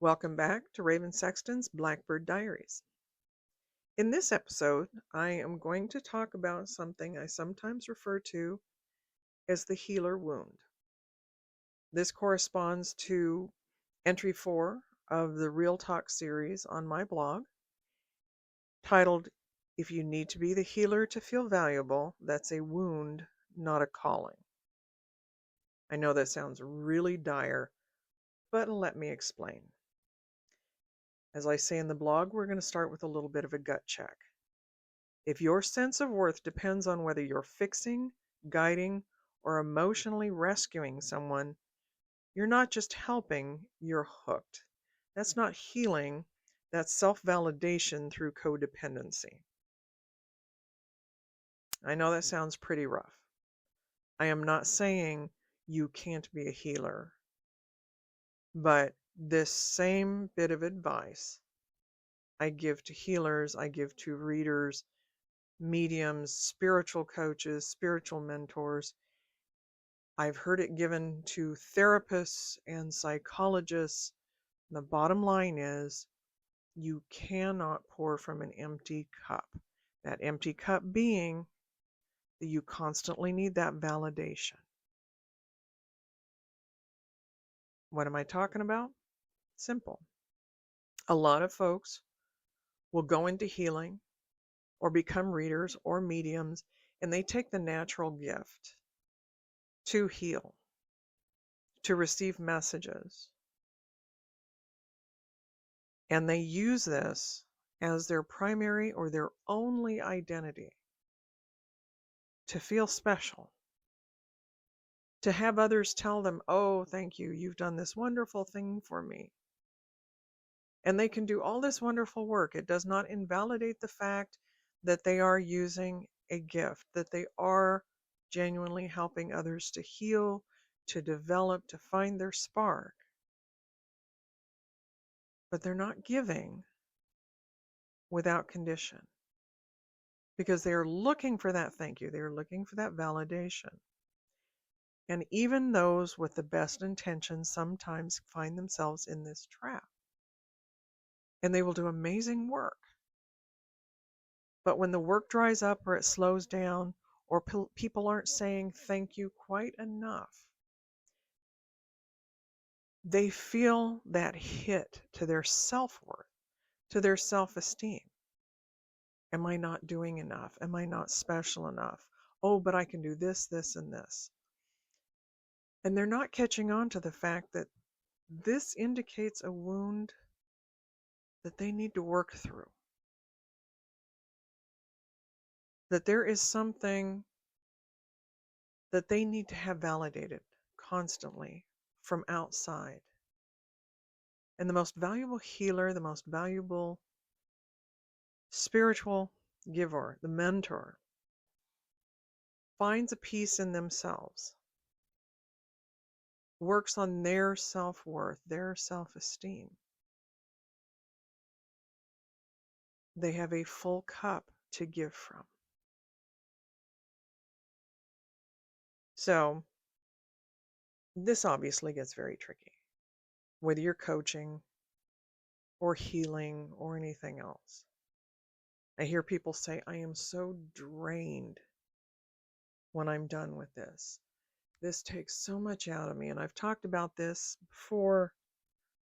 Welcome back to Raven Sexton's Blackbird Diaries. In this episode, I am going to talk about something I sometimes refer to as the healer wound. This corresponds to entry 4 of the Real Talk series on my blog, titled, If You Need to Be the Healer to Feel Valuable, That's a Wound, Not a Calling. I know that sounds really dire, but let me explain. As I say in the blog, we're going to start with a little bit of a gut check. If your sense of worth depends on whether you're fixing, guiding, or emotionally rescuing someone, you're not just helping, you're hooked. That's not healing, that's self-validation through codependency. I know that sounds pretty rough. I am not saying you can't be a healer, but this same bit of advice I give to healers, I give to readers, mediums, spiritual coaches, spiritual mentors. I've heard it given to therapists and psychologists. The bottom line is you cannot pour from an empty cup. That empty cup being that you constantly need that validation. What am I talking about? Simple. A lot of folks will go into healing or become readers or mediums, and they take the natural gift to heal, to receive messages. And they use this as their primary or their only identity to feel special, to have others tell them, oh, thank you, you've done this wonderful thing for me. And they can do all this wonderful work. It does not invalidate the fact that they are using a gift, that they are genuinely helping others to heal, to develop, to find their spark. But they're not giving without condition because they are looking for that thank you. They are looking for that validation. And even those with the best intentions sometimes find themselves in this trap. And they will do amazing work. But when the work dries up or it slows down or people aren't saying thank you quite enough, they feel that hit to their self-worth, to their self-esteem. Am I not doing enough? Am I not special enough? Oh, but I can do this, this, and this. And they're not catching on to the fact that this indicates a wound that they need to work through. That there is something that they need to have validated constantly from outside. And the most valuable healer, the most valuable spiritual giver, the mentor, finds a peace in themselves, works on their self-worth, their self-esteem. They have a full cup to give from. So this obviously gets very tricky, whether you're coaching or healing or anything else. I hear people say, I am so drained when I'm done with this. This takes so much out of me. And I've talked about this before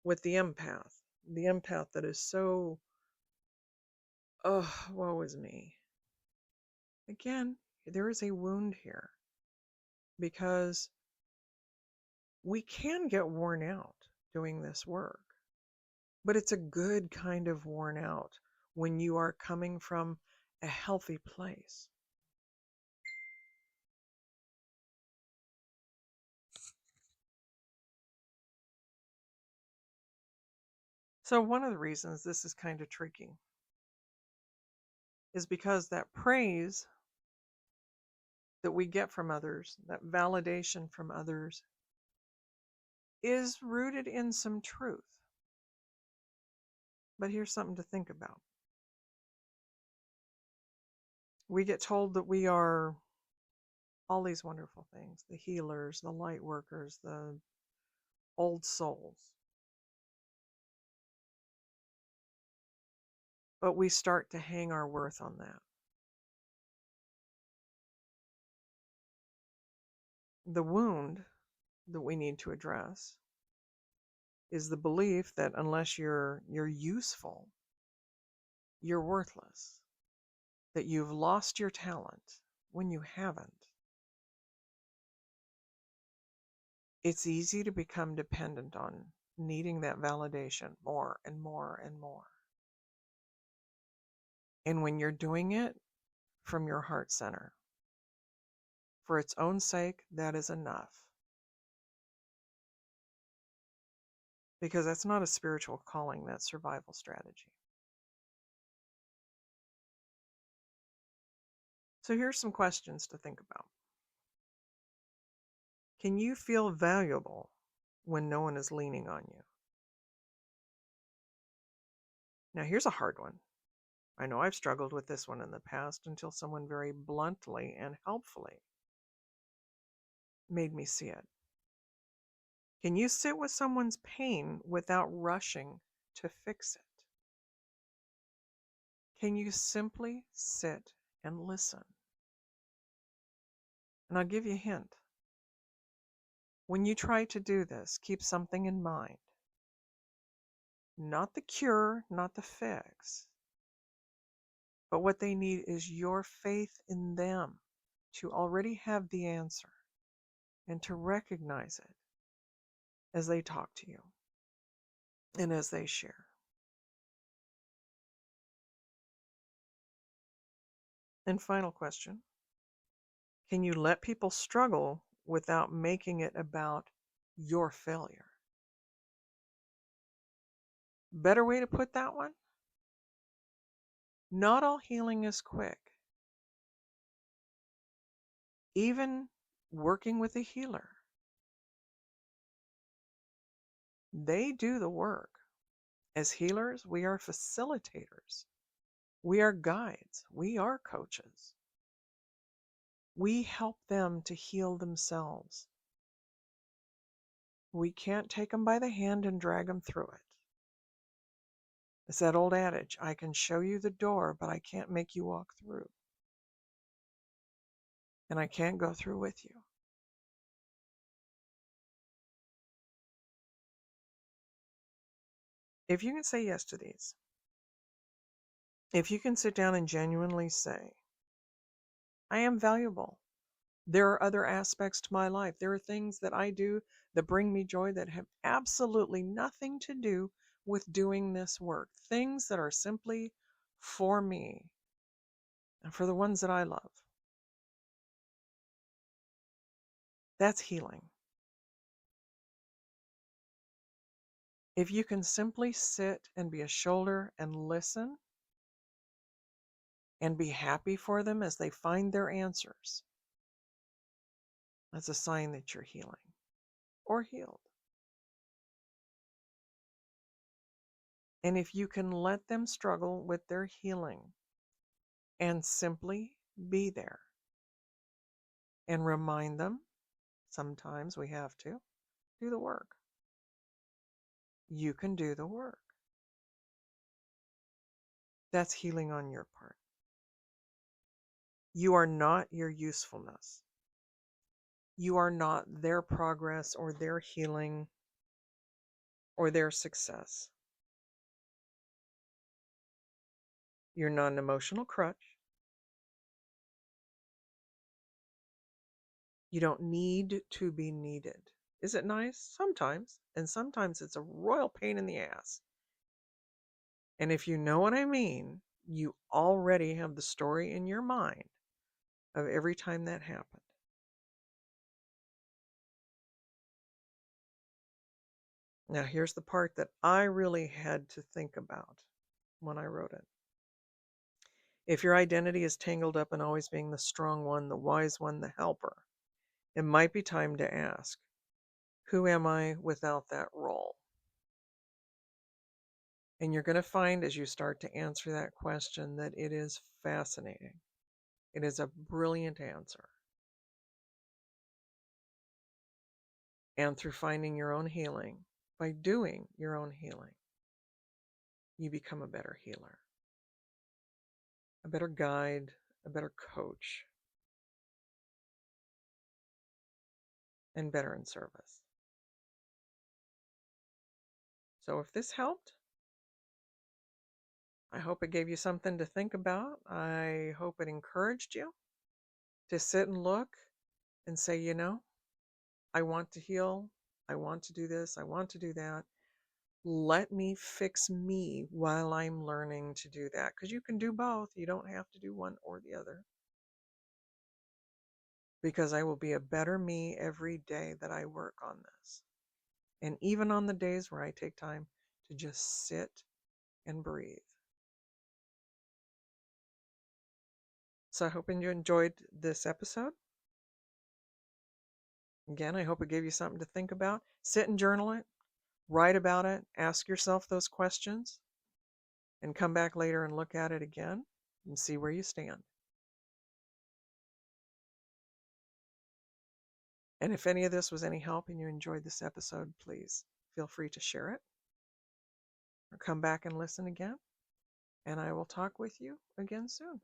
with the empath that is so, oh, woe is me. Again, there is a wound here because we can get worn out doing this work, but it's a good kind of worn out when you are coming from a healthy place. So one of the reasons this is kind of tricky is because that praise that we get from others, that validation from others, is rooted in some truth. But here's something to think about. We get told that we are all these wonderful things, the healers, the light workers, the old souls. but we start to hang our worth on that. The wound that we need to address is the belief that unless you're useful, you're worthless, that you've lost your talent when you haven't. It's easy to become dependent on needing that validation more and more and more. And when you're doing it from your heart center, for its own sake, that is enough. Because that's not a spiritual calling, that's survival strategy. So here's some questions to think about. Can you feel valuable when no one is leaning on you? Now here's a hard one. I know I've struggled with this one in the past until someone very bluntly and helpfully made me see it. Can you sit with someone's pain without rushing to fix it? Can you simply sit and listen? And I'll give you a hint. When you try to do this, keep something in mind. Not the cure, not the fix, but what they need is your faith in them to already have the answer and to recognize it as they talk to you and as they share. And final question. Can you let people struggle without making it about your failure? Better way to put that one? Not all healing is quick. Even working with a healer, they do the work. As healers, we are facilitators. We are guides. We are coaches. We help them to heal themselves. We can't take them by the hand and drag them through it. It's that old adage, I can show you the door, but I can't make you walk through. And I can't go through with you. If you can say yes to these, if you can sit down and genuinely say, I am valuable. There are other aspects to my life. There are things that I do that bring me joy that have absolutely nothing to do with doing this work. Things that are simply for me and for the ones that I love. That's healing. If you can simply sit and be a shoulder and listen and be happy for them as they find their answers, that's a sign that you're healing or healed. And if you can let them struggle with their healing and simply be there and remind them, sometimes we have to, do the work. You can do the work. That's healing on your part. You are not your usefulness. You are not their progress or their healing or their success. You're not an emotional crutch. You don't need to be needed. Is it nice? Sometimes. And sometimes it's a royal pain in the ass. And if you know what I mean, you already have the story in your mind of every time that happened. Now, here's the part that I really had to think about when I wrote it. If your identity is tangled up in always being the strong one, the wise one, the helper, it might be time to ask, who am I without that role? And you're going to find as you start to answer that question that it is fascinating. It is a brilliant answer. And through finding your own healing, by doing your own healing, you become a better healer. a better guide, a better coach, and better in service. So if this helped, I hope it gave you something to think about. I hope it encouraged you to sit and look and say, I want to heal. I want to do this. I want to do that. Let me fix me while I'm learning to do that. Because you can do both. You don't have to do one or the other. Because I will be a better me every day that I work on this. And even on the days where I take time to just sit and breathe. So I hope you enjoyed this episode. Again, I hope it gave you something to think about. Sit and journal it. Write about it. Ask yourself those questions. And come back later and look at it again and see where you stand. And if any of this was any help and you enjoyed this episode, please feel free to share it or come back and listen again. And I will talk with you again soon.